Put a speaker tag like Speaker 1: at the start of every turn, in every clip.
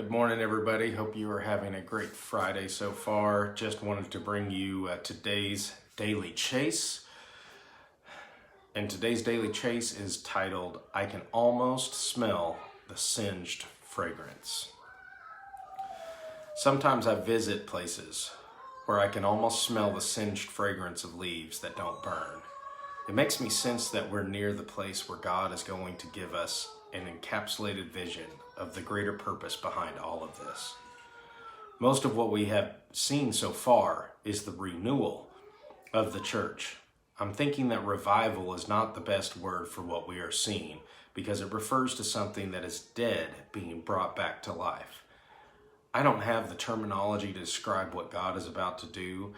Speaker 1: Good morning, everybody. Hope you are having a great Friday so far. Just wanted to bring you today's Daily Chase. And today's Daily Chase is titled, I Can Almost Smell the Singed Fragrance. Sometimes I visit places where I can almost smell the singed fragrance of leaves that don't burn. It makes me sense that we're near the place where God is going to give us an encapsulated vision of the greater purpose behind all of this. Most of what we have seen so far is the renewal of the church. I'm thinking that revival is not the best word for what we are seeing because it refers to something that is dead being brought back to life. I don't have the terminology to describe what God is about to do.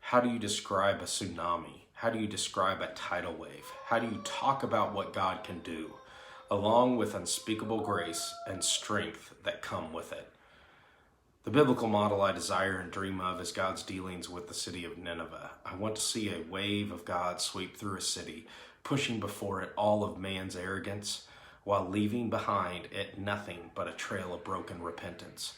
Speaker 1: How do you describe a tsunami? How do you describe a tidal wave? How do you talk about what God can do, along with unspeakable grace and strength that come with it? The biblical model I desire and dream of is God's dealings with the city of Nineveh. I want to see a wave of God sweep through a city, pushing before it all of man's arrogance, while leaving behind it nothing but a trail of broken repentance.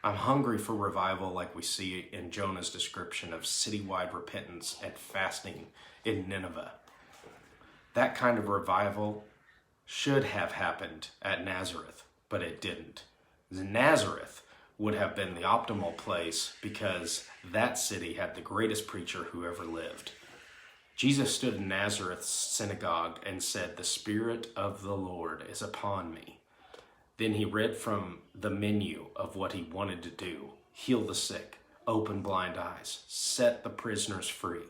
Speaker 1: I'm hungry for revival like we see in Jonah's description of citywide repentance and fasting in Nineveh. That kind of revival should have happened at Nazareth, but it didn't. Nazareth would have been the optimal place because that city had the greatest preacher who ever lived. Jesus stood in Nazareth's synagogue and said, "The Spirit of the Lord is upon me." Then he read from the menu of what he wanted to do: heal the sick, open blind eyes, set the prisoners free.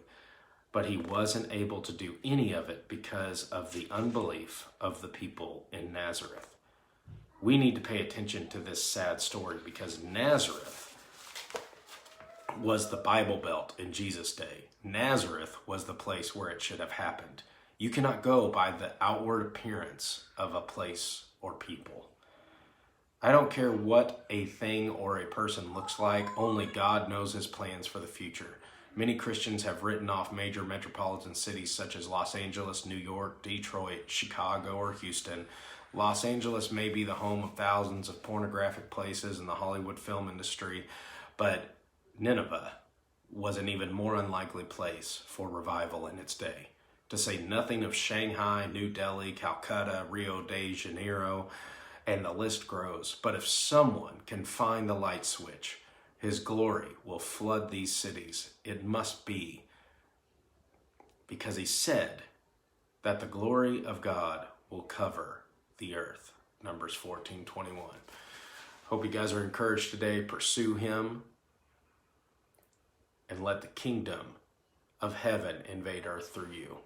Speaker 1: But he wasn't able to do any of it because of the unbelief of the people in Nazareth. We need to pay attention to this sad story because Nazareth was the Bible Belt in Jesus' day. Nazareth was the place where it should have happened. You cannot go by the outward appearance of a place or people. I don't care what a thing or a person looks like, only God knows his plans for the future. Many Christians have written off major metropolitan cities such as Los Angeles, New York, Detroit, Chicago, or Houston. Los Angeles may be the home of thousands of pornographic places in the Hollywood film industry, but Nineveh was an even more unlikely place for revival in its day. To say nothing of Shanghai, New Delhi, Calcutta, Rio de Janeiro, and the list grows. But if someone can find the light switch, his glory will flood these cities. It must be because he said that the glory of God will cover the earth. Numbers 14:21. Hope you guys are encouraged today. Pursue him and let the kingdom of heaven invade earth through you.